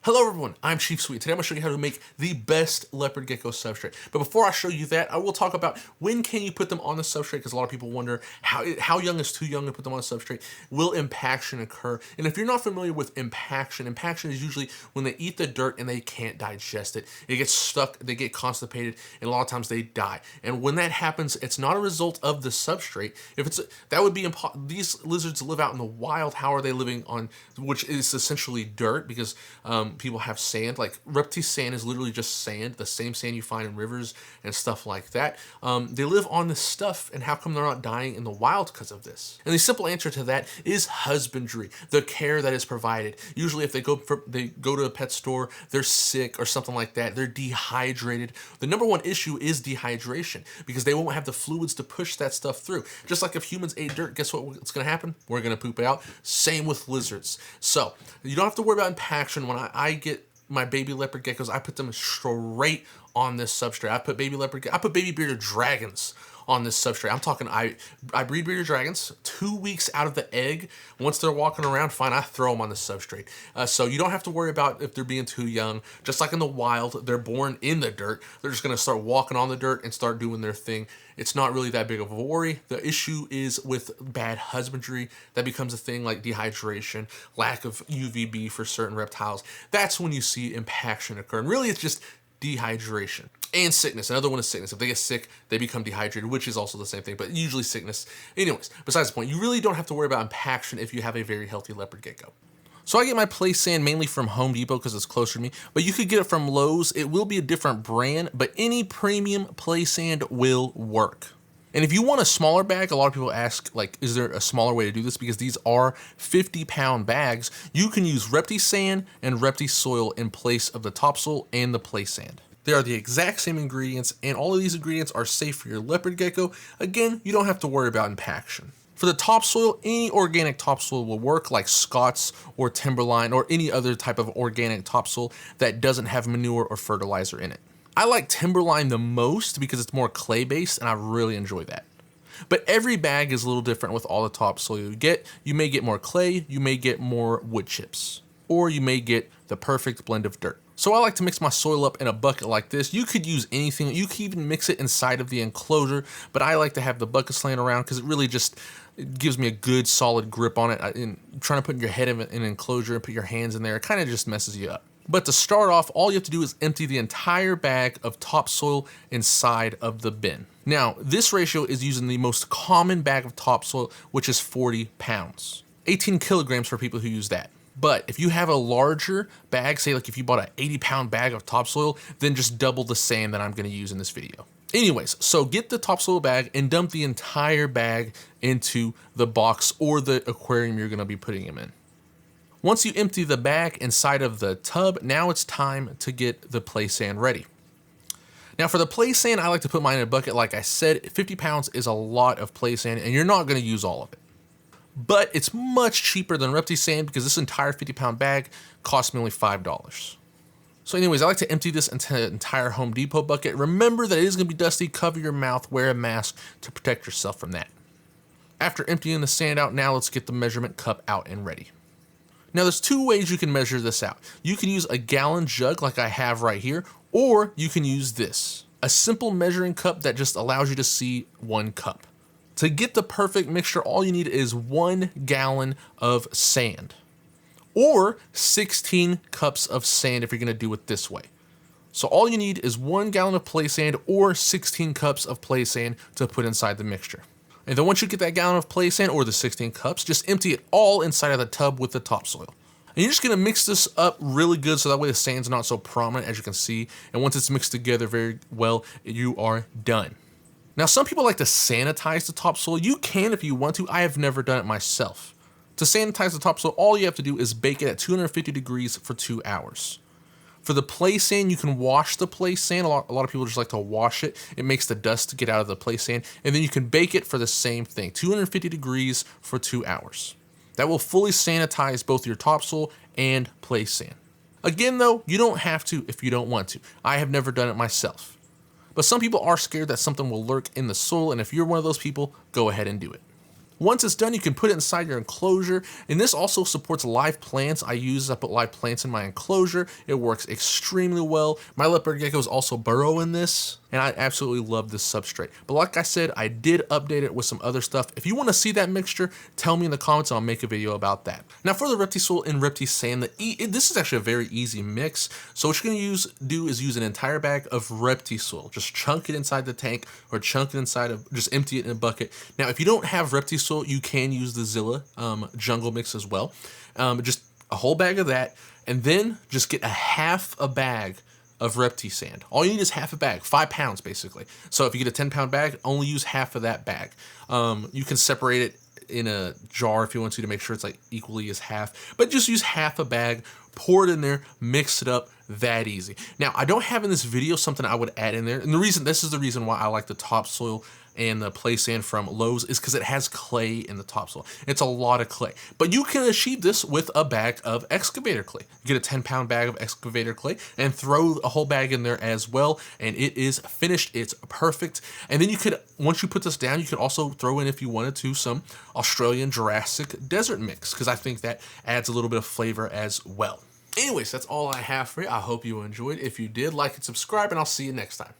Hello everyone, I'm Chief Sweet. Today I'm going to show you how to make the best leopard gecko substrate. But before I show you that, I will talk about when can you put them on the substrate, because a lot of people wonder how young is too young to put them on a substrate. Will impaction occur? And if you're not familiar with impaction is usually when they eat the dirt and they can't digest it. It gets stuck, they get constipated, and a lot of times they die. And when that happens, it's not a result of the substrate. If it's that would be these lizards live out in the wild. How are they living on, which is essentially dirt, because people have sand. Like Repti sand is literally just sand, the same sand you find in rivers and stuff like that. They live on this stuff, and how come they're not dying in the wild because of this? And the simple answer to that is husbandry, the care that is provided. Usually if they go to a pet store, they're sick or something like that, they're dehydrated. The number one issue is dehydration, because they won't have the fluids to push that stuff through. Just like if humans ate dirt, guess what's going to happen? We're going to poop it out. Same with lizards. So you don't have to worry about impaction. When I get my baby leopard geckos, I put them straight on this substrate. I put baby bearded dragons on this substrate. I'm talking, I breed bearded dragons 2 weeks out of the egg. Once they're walking around, fine, I throw them on the substrate. So you don't have to worry about if they're being too young. Just like in the wild, they're born in the dirt. They're just gonna start walking on the dirt and start doing their thing. It's not really that big of a worry. The issue is with bad husbandry. That becomes a thing, like dehydration, lack of UVB for certain reptiles. That's when you see impaction occur. And really it's just dehydration and sickness. Another one is sickness. If they get sick, they become dehydrated, which is also the same thing, but usually sickness. Anyways, besides the point, you really don't have to worry about impaction if you have a very healthy leopard gecko. So I get my play sand mainly from Home Depot because it's closer to me, but you could get it from Lowe's. It will be a different brand, but any premium play sand will work. And if you want a smaller bag, a lot of people ask, like, is there a smaller way to do this? Because these are 50-pound bags. You can use Repti sand and Repti soil in place of the topsoil and the play sand. They are the exact same ingredients, and all of these ingredients are safe for your leopard gecko. Again, you don't have to worry about impaction. For the topsoil, any organic topsoil will work, like Scott's or Timberline or any other type of organic topsoil that doesn't have manure or fertilizer in it. I like Timberline the most because it's more clay-based, and I really enjoy that. But every bag is a little different with all the topsoil you get. You may get more clay, you may get more wood chips, or you may get the perfect blend of dirt. So I like to mix my soil up in a bucket like this. You could use anything. You could even mix it inside of the enclosure, but I like to have the buckets laying around because it really just gives me a good solid grip on it. And trying to put your head in an enclosure and put your hands in there, it kind of just messes you up. But to start off, all you have to do is empty the entire bag of topsoil inside of the bin. Now, this ratio is using the most common bag of topsoil, which is 40 pounds. 18 kilograms for people who use that. But if you have a larger bag, say like if you bought an 80-pound bag of topsoil, then just double the sand that I'm going to use in this video. Anyways, so get the topsoil bag and dump the entire bag into the box or the aquarium you're going to be putting them in. Once you empty the bag inside of the tub, now it's time to get the play sand ready. Now for the play sand, I like to put mine in a bucket. Like I said, 50 pounds is a lot of play sand, and you're not going to use all of it. But it's much cheaper than Repti sand because this entire 50-pound bag cost me only $5. So anyways, I like to empty this into an entire Home Depot bucket. Remember that it is going to be dusty. Cover your mouth, wear a mask to protect yourself from that. After emptying the sand out, now let's get the measurement cup out and ready. Now there's two ways you can measure this out. You can use a gallon jug like I have right here, or you can use this, a simple measuring cup that just allows you to see 1 cup. To get the perfect mixture, all you need is 1 gallon of sand, or 16 cups of sand if you're gonna do it this way. So all you need is 1 gallon of play sand or 16 cups of play sand to put inside the mixture. And then once you get that gallon of play sand or the 16 cups, just empty it all inside of the tub with the topsoil. And you're just gonna mix this up really good so that way the sand's not so prominent, as you can see. And once it's mixed together very well, you are done. Now, some people like to sanitize the topsoil. You can if you want to. I have never done it myself. To sanitize the topsoil, all you have to do is bake it at 250 degrees for 2 hours. For the play sand, you can wash the play sand. A lot of people just like to wash it. It makes the dust get out of the play sand. And then you can bake it for the same thing, 250 degrees for 2 hours. That will fully sanitize both your topsoil and play sand. Again, though, you don't have to if you don't want to. I have never done it myself. But some people are scared that something will lurk in the soil, and if you're one of those people, go ahead and do it. Once it's done, you can put it inside your enclosure, and this also supports live plants. I put live plants in my enclosure. It works extremely well. My leopard geckos also burrow in this, and I absolutely love this substrate. But like I said, I did update it with some other stuff. If you want to see that mixture, tell me in the comments and I'll make a video about that. Now for the Repti soil and Repti sand, this is actually a very easy mix. So what you're going to do is use an entire bag of Repti soil. Just chunk it inside the tank or chunk it inside of, just empty it in a bucket. Now if you don't have Repti soil, you can use the Zilla jungle mix as well. Just a whole bag of that, and then just get half a bag of Repti sand. All you need is half a bag, 5 pounds basically. So if you get a 10-pound bag, only use half of that bag. You can separate it in a jar if you want to make sure it's like equally as half, but just use half a bag, pour it in there, mix it up, that easy. Now I don't have in this video something I would add in there, and this is the reason why I like the topsoil and the play sand from Lowe's, is because it has clay in the topsoil. It's a lot of clay, but you can achieve this with a bag of excavator clay. You get a 10-pound bag of excavator clay and throw a whole bag in there as well, and it is finished. It's perfect. And then you could, once you put this down, you could also throw in, if you wanted to, some Australian Jurassic desert mix, because I think that adds a little bit of flavor as well. Anyways, that's all I have for you. I hope you enjoyed. If you did, like and subscribe, and I'll see you next time.